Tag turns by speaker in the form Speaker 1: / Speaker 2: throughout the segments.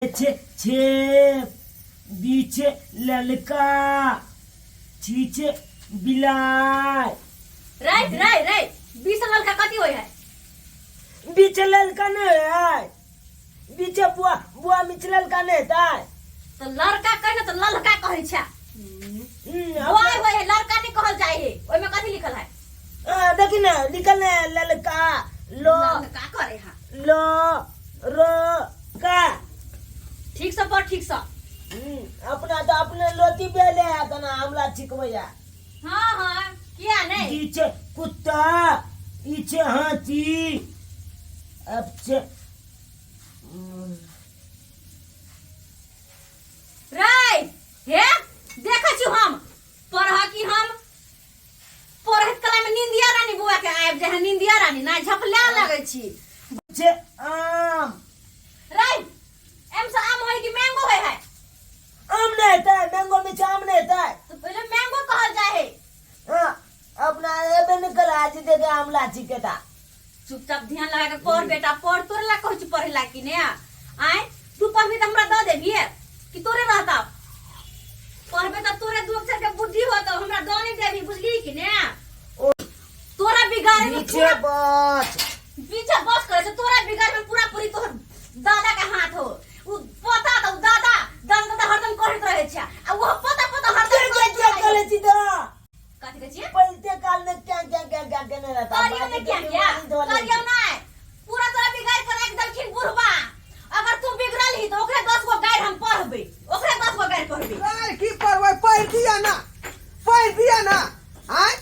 Speaker 1: छे छे बीचे ललका छीचे बिलाय
Speaker 2: राइट राइट राइट बीच लड़का कथी होय है
Speaker 1: बीचे ललका नहीं है बीचे बुआ बुआ बीच ललका नहीं है
Speaker 2: तो लड़का कहे तो ललका कहे छै होय होय लड़का नहीं कहल जाय है ओय में कथी लिखल है
Speaker 1: देखी ना लिखल है ललका लो
Speaker 2: ललका करे है
Speaker 1: लो रो का
Speaker 2: ठीक से पढ़ ठीक से
Speaker 1: अपना तो अपने लोती बेले है तो ना हमला छिकवैया
Speaker 2: हां हां किया नहीं
Speaker 1: पीछे कुत्ता पीछे हाथी अब से
Speaker 2: राइट हे देखा छु हम पढ़ा कि हम पढ़त कला में निंदिया रानी बुआ के आब जे निंदिया रानी ना झपला लगै छी
Speaker 1: पीछे आम
Speaker 2: राइट एम से आम होय कि मैंगो होय है
Speaker 1: आम नहीं था मैंगो में आम नहीं था
Speaker 2: तो पहले मैंगो कहल जाय है
Speaker 1: अपना एबे निकल आज दे दे आमला छिके था
Speaker 2: चुपचाप ध्यान लगा के पढ़ बेटा पढ़ तोरे ला कहू छी पढ़े ला कि ने आय तू पढ़बी त हमरा द देबी कि तोरे रहता पढ़बे त तोरे दू अक्षर के बुद्धि हो त हमरा द नहीं देबी बुझली कि ने तोरा बिगाड़े में
Speaker 1: पीछे बस
Speaker 2: पीछे बस करे से तोरा बिगाड़ में पूरा पूरी तोहर दादा के हाथ हो उ पता तो दादा दादा हरदम कहत रहे छै आ वो पता हरदम
Speaker 1: क्या करे छी तो
Speaker 2: कथि कहै छी
Speaker 1: पलते काल में क्या करने रहता
Speaker 2: करियो में क्या करियो ना पूरा तोरा बिगाड़ कर एक दलखिन बुढ़वा अगर तू बिगड़ल ही तो ओकरे 10 गो गायर हम पढ़बे ओकरे 10 गो गायर पढ़बे
Speaker 3: गाय की पढ़बे पढ़ दिया ना आय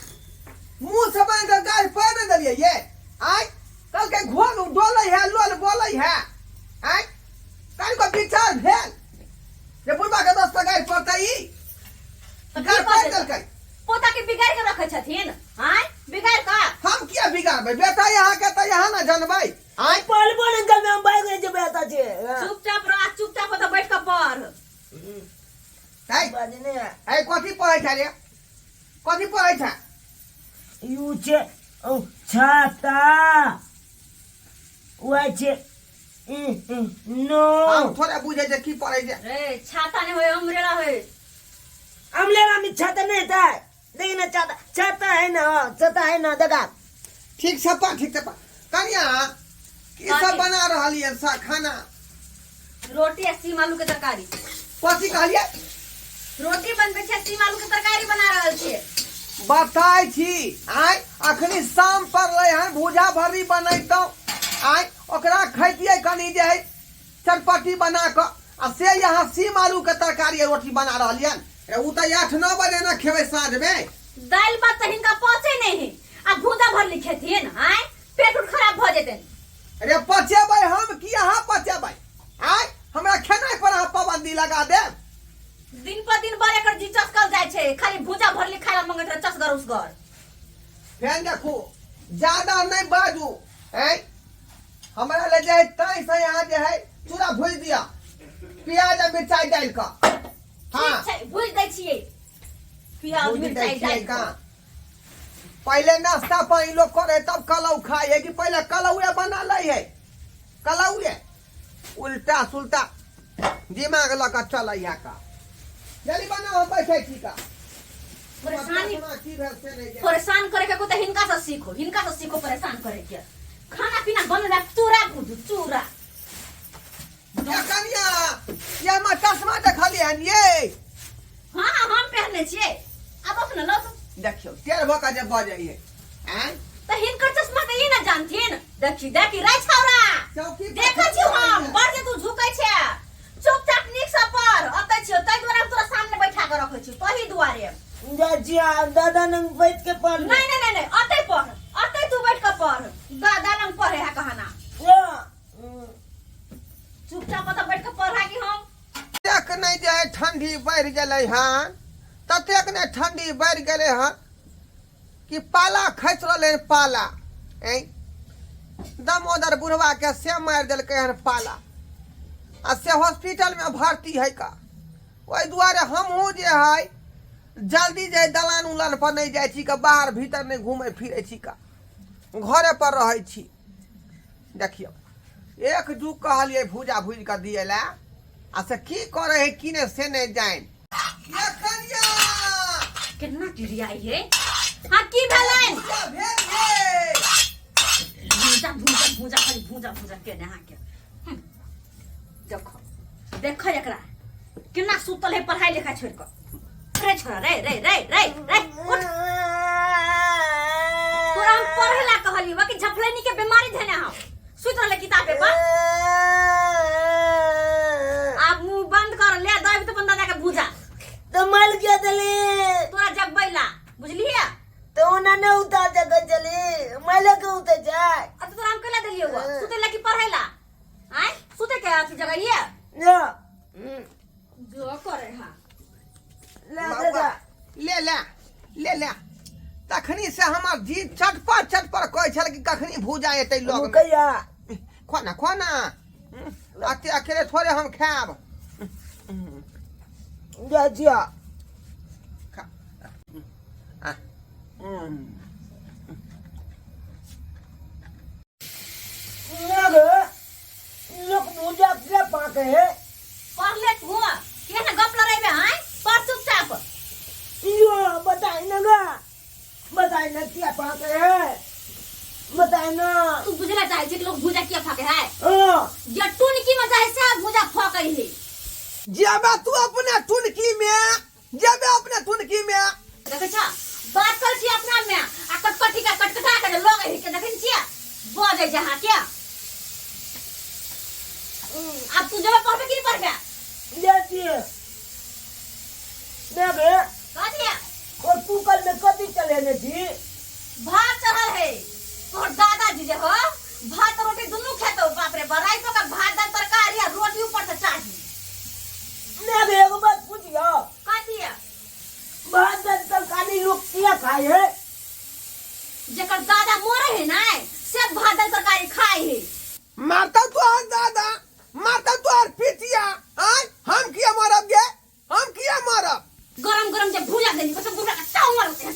Speaker 3: मुंह से बन के गाय पढ़ देलिए ये आय कल के घोल डोलै है लोल बोलै है आय कल को विचार भेल जे बुढ़वा के 10 गाय पढ़तै गाय पढ़ देलकै
Speaker 2: पोता के बिगाड़ के रखे छथिन हां बिगाड़ का
Speaker 3: हम किया बिगाड़बै बेटा यहाँ के त यहाँ ना जानबै
Speaker 1: आई पलबो न गमे हम बाइक ले जेबे आता छे
Speaker 2: चुपचाप रह चुपचाप त बैठ के पढ़
Speaker 3: आय
Speaker 1: बाजने
Speaker 3: आय कथि पढ़ै छै रे कथि पढ़ै छै
Speaker 1: यू छे छाता वै छे नो
Speaker 3: हम थोड़ा बुझै छै की पढ़ै छै
Speaker 2: रे छाता नहीं होय अमरेला होय
Speaker 1: अमलेरा में छाता नहीं था देखिए ना छाता है ना देखा
Speaker 3: ठीक से पढ़ कनिया की सब बना रहलिए सा खाना
Speaker 2: रोटी आ सीम आलू के तरकारी
Speaker 3: कथि कहलिए
Speaker 2: रोटी बनबे छै सीम आलू के तरकारी बना रहल छियै
Speaker 3: बताई छी आय अखनी शाम पड़ले हन भुजा भरी बनैतौ आय ओकरा खैतिए कनी जे है चटपटी बना क आ से यहाँ सीम आलू के तरकारी रोटी बना रहलियन उ त 8-9 बजे ना खेबै साँझ में
Speaker 2: दाल भात त हिनका पचे नहीं है आ भुजा भर लिखेथिन आय पेट उठ खराब भ जेतन
Speaker 3: अरे पचेबै हम कि यहाँ पचेबै आय हमरा खेनाइ पर अहाँ पाबंदी लगा देब
Speaker 2: दिन पर दिन बड़े कर जी चस्कल जाय छै खाली भुजा भर लिखाय ला मंगत रह चस्कर उसगर
Speaker 3: फेन देखू ज्यादा नहीं बाजू हैं हमरा ले जे तई से यहाँ जे है चूड़ा भूज दिया प्याज और मिर्चाई डाल का
Speaker 2: ठीक छै भुज दै छियै प्याज मिर्चाई डाल का
Speaker 3: पहले नाश्ता पानी लोग करे तब कलौ खाए है कि पहले कलौए बना ले है कलौए उल्टा सुल्टा दिमाग लगा चल है का जल्दी बनाओ बैठे ठीक का
Speaker 2: परेशान करे के को त हिनका से सीखो परेशान करे के खाना पीना बन रहा चूरा भुज चूरा
Speaker 3: या कनिया या मा चश्मा देखलिए हन ये
Speaker 2: हां हम पहनने छियै अब अपना लो
Speaker 3: देखियो तेर भका जे बजे है हैं
Speaker 2: त हिनकर चश्मा त ई ना जानथिन देखी रे छौरा
Speaker 3: चौकी
Speaker 2: देखै छी हम बड़ जे तू झुकै छै चुपचाप नीक से पढ़ अतै छी तै दुआरे हम तोरा सामने बैठा के रखै छी तही दुआरे
Speaker 1: जी दादा नंग बैठ के पढ़
Speaker 2: नहीं अतै पढ़ अतै तू बैठ के पढ़ दादा नंग पढ़े है कहना चुपचाप त बैठ के पढ़ा कि हम
Speaker 3: तक नहीं जाए ठंडी बढ़ गए हन ततेक ने ठंडी बढ़ गए हन कि पाला खैस रहे पाला दमोदर बुढ़वा के से मार दिलक हन पाला आ से हॉस्पिटल में भर्ती है का ओहि दुआरे हमहू जे है जल्दी जे दलान उलान पर नहीं जाए छी का बाहर भीतर नहीं घूमे फिरे छी का घरे पर रहे छी देखियो एक जुग कहलिए भूजा भूज के दिए ला अच्छा की करे है किने से नहीं जाए ये कन्या
Speaker 2: कितना चिड़ियाई है। हाँ की भेलन
Speaker 3: क्या भेल ये
Speaker 2: भूजा भूजा भूजा खाली भूजा भूजा के नहा के देखो देखो एकरा कितना सुतल है पढ़ाई लिखाई छोड़ कर। रे छोरा रे रे रे रे रे उठ। तोरा हम पढ़े ला कहली बा कि झफलनी के बीमारी धने हम सुत रहले किताबे पर। आप मुंह बंद कर ले दाई तो बंदा के भूजा
Speaker 1: तो मल क्या दले
Speaker 2: तोरा जब बैला बुझली है।
Speaker 1: तो उन्होंने उतार जगह चली मैले के उतर जाए
Speaker 2: अब तोरा हम कला देलियो हुआ सुते ला कि पढ़े ला आय सुते के आती जगह ये
Speaker 1: ना
Speaker 2: जो करे हां
Speaker 1: ले दादा
Speaker 3: ले ले ले ले तखनी से हमार जी चटपट चटपट कहै छल कि कखनी भूजा एतै लोग में।
Speaker 1: कहिया
Speaker 3: खाना खाना आते अकेले थोड़े हम खाब
Speaker 1: जा जा
Speaker 3: खा
Speaker 1: लोग मुझे क्या पाके है
Speaker 2: पढ़ ले तू के ना गप लड़ाई में आय पढ़ चुपचाप।
Speaker 1: यो बताई ना क्या पाके है बताई ना
Speaker 2: तू बुझला चाहे जे लोग भूजा किया फाके है
Speaker 1: हाँ
Speaker 2: जट्टू की मजा है सब भूजा फाके है।
Speaker 3: जेबे तू अपने टुनकी में जेबे अपने टुनकी में
Speaker 2: देखे छा बात कर छी अपना में आ कटकटी का कटकटा के लोग है के देखे छिया बोझे जहां क्या अब तू जब पढ़बे कि नहीं पढ़बे
Speaker 1: जाती है देखे
Speaker 2: कह दिया
Speaker 1: और तू कल में कभी चले न थी
Speaker 2: भात चढ़ल है तोर दादाजी जे हो भात रोटी दोनों खेतो बाप रे बराई तो का भात दाल तरकारी और रोटी ऊपर से चाहिए।
Speaker 1: मैं भी एक बात पूछियो
Speaker 2: कह दिया
Speaker 1: भात दाल तरकारी लोग क्या खाए है
Speaker 2: जेकर दादा मरे है ना से भात दाल तरकारी खाए है।
Speaker 3: मारता तू और दादा मारता तू और पिटिया आय हम किया मारब गे हम किया मारब
Speaker 2: गरम गरम जब भूजा देनी तो भूजा का ताव मारते हैं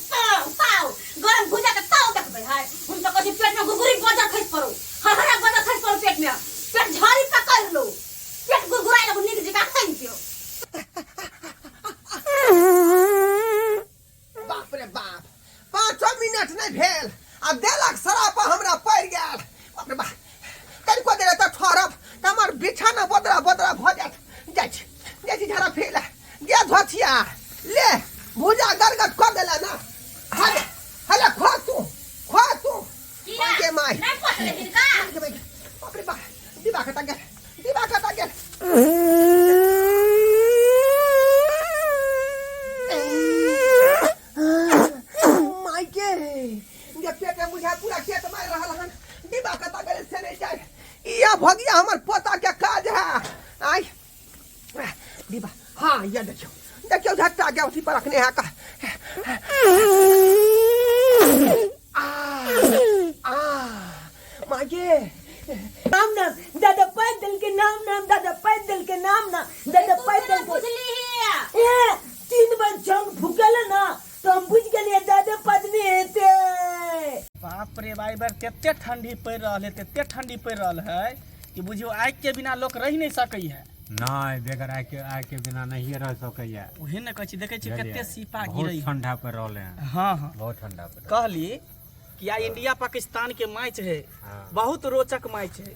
Speaker 2: ताव गरम भूजा का ताव देखबे है हम तो कभी पेट में गुरगुरी बजा खइस पड़ो हरा बजा खइस पड़ो पेट में पेट झाड़ी पकड़ लो पेट गुरगुराई लो नींद जका खाई पियो।
Speaker 3: बाप रे बाप 5 मिनट नहीं भेल अब देलक सरापा हमरा पड़ गेल बाप रे बाप कल को देले त ठहरब त हमर बिछाना बदरा बदरा भ जात जाइ छी झरा फेल गे धोथिया ले भुजा गरगट कर देला ना हले हले खा तू के माई
Speaker 2: नहीं पकड़े हिनका
Speaker 3: बाप रे बाप दिबा खता गेल माई के पेट में बुझा पूरा खेत मार रहल हन दिबा खता गेल से नहीं जाए या भगिया हमर पोता के काज है आई दिबा हाँ ये देखियो झट्टा के उसी पर रखने है का मागे
Speaker 1: नाम दादा पैदल के नाम दादा पैदल के नाम ना दादा पैदल के
Speaker 2: बुझली है
Speaker 1: ए 3 बार जंग भुगल ना तो हम बुझ गए दादा पत्नी हेते
Speaker 4: बाप रे भाई बार तेते ठंडी पड़ ठंडी पड़ रहा है कि बुझियो आग के बिना लोग रह नहीं सकै है
Speaker 5: नहीं बेगर आग के बिना नहीं रह सकैया
Speaker 4: ओहे न कहै छी देखे छी कते सीपा
Speaker 5: बहुत
Speaker 4: गिरै
Speaker 5: ठंडा पड़ रहले हैं
Speaker 4: हां हां
Speaker 5: बहुत ठंडा पड़
Speaker 4: कहली कि आ इंडिया पाकिस्तान के मैच है
Speaker 5: हाँ।
Speaker 4: बहुत रोचक मैच है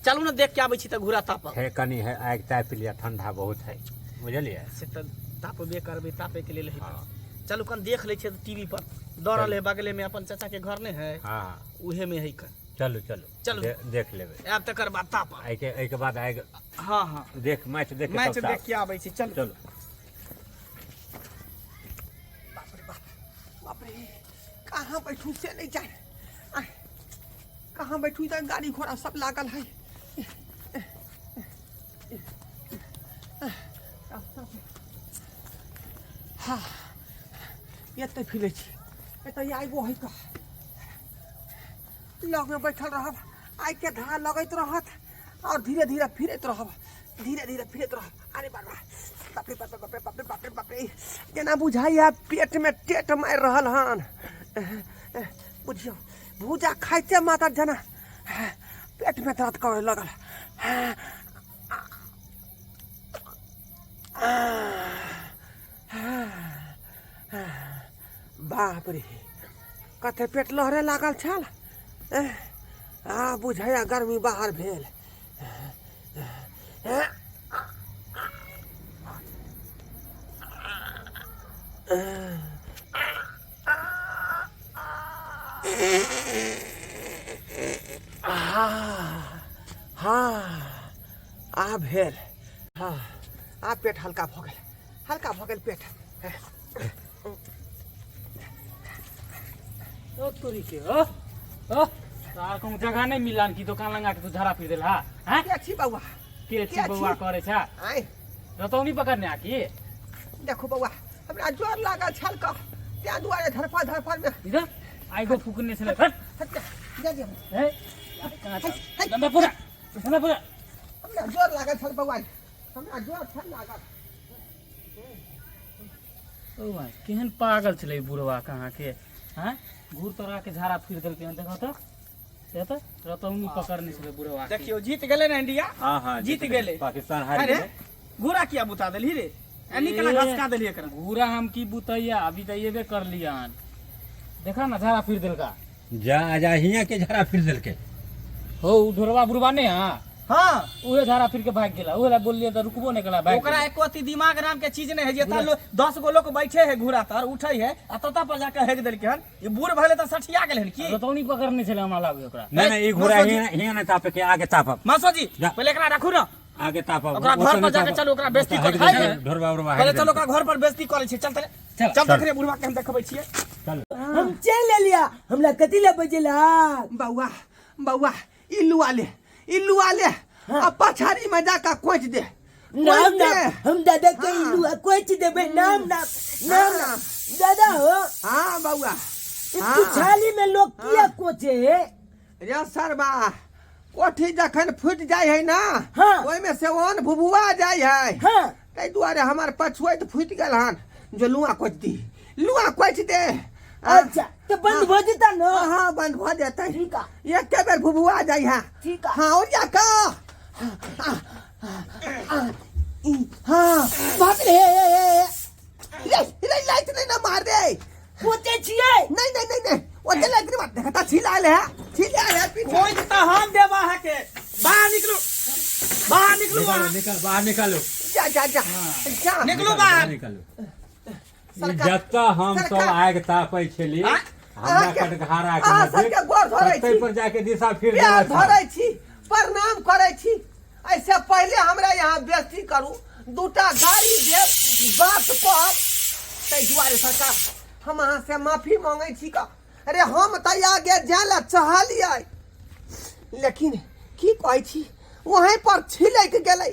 Speaker 4: चलू ना देख के आबै छी त घुरा ताप
Speaker 5: है कनी है आग ताप लिया ठंडा बहुत है बुझलिए
Speaker 4: से त तापबे करबे तापे के लेल है
Speaker 5: हाँ।
Speaker 4: चलू कन देख ले छी टीवी पर दौड़ल है बगले में अपन चाचा के घर ने है
Speaker 5: हाँ
Speaker 4: उहे में है कर
Speaker 5: चलो देख लेबे
Speaker 4: अब तकर बाद ताप
Speaker 5: आई के बाद आग
Speaker 4: हां हां
Speaker 5: देख मैच देख
Speaker 4: मैच देख के आबै छी चल
Speaker 5: चलो
Speaker 3: बाप रे कहाँ बैठू से नहीं जाए कहाँ बैठू इधर गाड़ी घोड़ा सब लागल है हाँ ये तो फिले ये तो आइबो है का लग में बैठल रहब आइ के धार लगत रहत और धीरे धीरे फिरत रहब अरे बाबा बाप रे बाप रे बाप रे बाप रे बाप रे बाप रे जेना बुझाइया पेट में टेट मार रहल हन बुझियो भूजा खाइते माता जना पेट में दर्द करे लगल बाप रे कते पेट लहरे लागल छल आ बुझाया गर्मी बाहर भेल हाँ आ भेल हाँ आ पेट हल्का भ गेल पेट
Speaker 4: ओ तोरी के ओ तार को जगह नहीं मिलान की दुकान लगा के तू झाड़ा फिर देला हैं
Speaker 3: के छी बौआ
Speaker 4: के छी बउआ करे छा
Speaker 3: आइ
Speaker 4: रतौनी पकड़ने आकी
Speaker 3: देखो बौआ हमरा जोर लागल छल क त्या दुआरे धरफड़ में
Speaker 4: इधर आई गो फुकने से हट
Speaker 3: जा जा
Speaker 4: ए लंबा पूरा
Speaker 3: हमरा जोर लागल छल बौआ हमरा जोर छल लागल
Speaker 4: ओ भाई केहन पागल छले बुढ़वा कहाँ के हैं घूर तोरा के झाड़ा फिर देल के देखो तो रतौनी पकड़ने छले बुढ़वा
Speaker 1: देखियो जीत गेले ना इंडिया
Speaker 5: हाँ हाँ
Speaker 1: जीत गेले
Speaker 5: पाकिस्तान हार
Speaker 1: अरे
Speaker 5: गेले
Speaker 1: घोड़ा किया बुता देली रे एनी कला घसका देली एकरा
Speaker 4: घूरा हम की बुतैया अभी तो ये कर लियान देखा ना झाड़ा फिर देल का
Speaker 5: जा हिया के झरा फिर देल के
Speaker 4: हो ढोरवा बुढ़वा ने हां
Speaker 1: हां
Speaker 4: उहे झाड़ा फिर के भाग गेला उहे बोलिए तो रुकबो नहीं कला भाग
Speaker 1: ओकरा एकोती दिमाग नाम के चीज नहीं है जेता लो 10 गो लोग बैठे है घोड़ा तर उठै है आ तता पर जाके हेग देल के हन ये बूढ़ भले त सठिया गेल हन की
Speaker 4: रतौनी पकड़ने छले हमरा लागे ओकरा
Speaker 5: नहीं ई घोड़ा हिया नहीं तापे के आगे तापब
Speaker 1: मासो जी
Speaker 5: जा।
Speaker 1: पहले एकरा रखू ना
Speaker 5: आगे तापब
Speaker 1: ओकरा घर पर जाके चलो ओकरा बेइज्जती कर है
Speaker 5: ढोरबा उरबा
Speaker 1: पहले चलो ओकरा घर पर बेइज्जती करे छै चल
Speaker 4: चल।
Speaker 1: चल देखरे बुढ़वा के हम देखबै छियै
Speaker 5: चल
Speaker 1: हम चल ले लिया हमरा कथि ले बजेला
Speaker 3: बौआ इल्लू आले आ पछाड़ी में जाकर कोच दे
Speaker 1: नाम ना हम दादा के इल्लू कोच देबे नाम दादा हो
Speaker 3: हाँ बौआ
Speaker 1: तू छाली में लोग किया कोचे
Speaker 3: रे सरबा कोठी जखन फूट जाय है ना
Speaker 1: हाँ।
Speaker 3: ओइ में से ओन भुभुआ जाय है
Speaker 1: हां
Speaker 3: तै दुआरे हमर पछुआइत फूट गेल हन जो लुआ कोच दे
Speaker 1: अच्छा तो बंद हो जेता न
Speaker 3: हाँ बंद हो जाता
Speaker 1: ठीक है
Speaker 3: एक के बेर भुभुआ जाय है
Speaker 1: ठीक है
Speaker 3: हाँ और जाका हाँ बाप रे लाइट नहीं ना मार दे
Speaker 1: कोचे छिए
Speaker 3: नहीं ओते लाइट नहीं मार देखता छिला है पीछे
Speaker 1: कोई तो हम देवा है के बाहर निकलो
Speaker 5: निकल बाहर निकालो
Speaker 3: जा
Speaker 1: निकलो बाहर
Speaker 5: निकालो
Speaker 3: सरकार-
Speaker 5: जत्ता हम सब आग तापै छली
Speaker 1: हाँ?
Speaker 5: हमरा कटघारा
Speaker 3: अहाँ
Speaker 5: के
Speaker 3: सबके गोर धरै
Speaker 5: तै
Speaker 3: छी
Speaker 5: पर जाके दिशा फिर
Speaker 3: प्यार
Speaker 5: देला
Speaker 3: धरै छी प्रणाम करै छी ऐसे पहले हमरा यहाँ बेइज्जती करू दूटा गाड़ी दे बात कहब तै दुआरे सरकार हम अहाँ से माफी मांगै छी का अरे हम त आगे जाला चाहलियै लेकिन की कहै छी वहीं पर छिलैक गेलै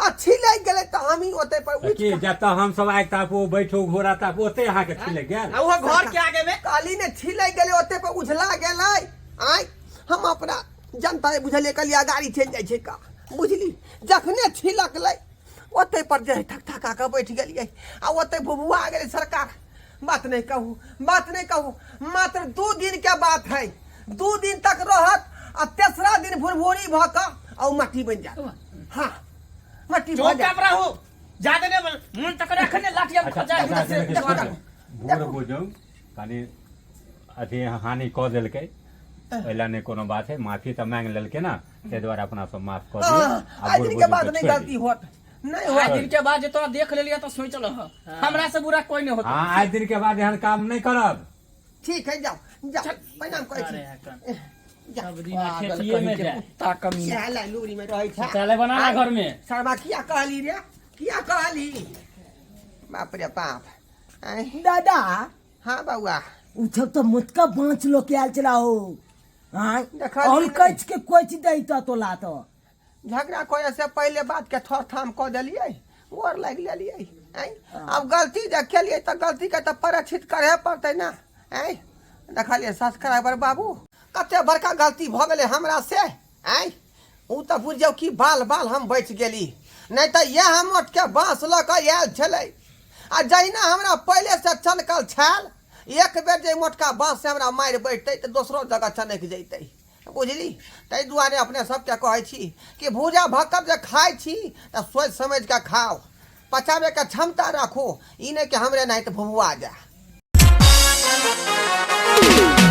Speaker 3: त हम ही ओते पर उठ
Speaker 5: कि जत्ता हम सब आग तापो बैठो घोड़ा तापो ओते अहाँ के छिले गेल
Speaker 1: आ वो घर के आगे में
Speaker 3: काली ने छिलैक गेलै ओते पर उझला गेलै आइ हम अपना जनता बुझलिए कलिया गाड़ी चल जाइ छै का बुझली जखने छिलकलै ओते पर जे ठक ठका के बैठ गेलियै आ ओते बुबुआ गेलै सरकार बात नहीं कहू मात्र 2 दिन के बात है 2 दिन तक रहत आ तेसरा दिन भुरभुरी भ क आ मट्टी बन जात हाँ मट्टी भ
Speaker 1: चुप
Speaker 3: जात
Speaker 1: रहो ज्यादा ने मन तक रखने लाठी हम खजा इधर से
Speaker 5: भोर बुझौ कनी अथी हानि क देलकै एला नहीं कोनो बात है माफी तो मांग लेलकै ना ते द्वारा अपना सब माफ कर दियो
Speaker 3: आज दिन के बाद नहीं गलती होत नहीं हो
Speaker 1: आज दिन के बाद तो देख ले लिया तो सोच लो हमरा से बुरा कोई नहीं होता
Speaker 5: हाँ आज दिन के बाद एहन काम नहीं करब
Speaker 3: ठीक है जाओ प्रणाम करै छी
Speaker 4: सब दिन खेतिए में जाए
Speaker 1: ताकमी
Speaker 3: चला लूरी में रहै छै
Speaker 4: चले बनाना घर में
Speaker 3: सरबा किया कहली बाप रे बाप
Speaker 1: दादा
Speaker 3: हाँ बउआ
Speaker 1: उठो तो मुतका बांच लो के आल चलाओ हां
Speaker 3: देखा
Speaker 1: हम कच के कोच दैता तो ला तो
Speaker 3: झगड़ा करे से पहले बात के थोड़ थाम क देलियै गोर लाग लेलियै अब गलती जे केलियै त गलती के त परीक्षित करे पड़तै ना देखलियै सब्सक्राइबर बाबू कते बड़का गलती भ गेलै हमरा से उ त बुझ जाओ कि बाल हम बच गेली नहीं त यह मोट के बांस ल के आयल छलै आ जहिना हमरा पहले से चनकल छल एक बेर जे मोटका बांस से हमरा मारि बैठतै त दोसरो जगह चनक जैतै बुझली तै दुआरे अपने सबके कहै छी कि भूजा भक्कब जे खाइ छी त सोच समझ के खाओ पचावे के क्षमता रखो ई नहीं कि हमरे नहीं तो भुभुआ जा है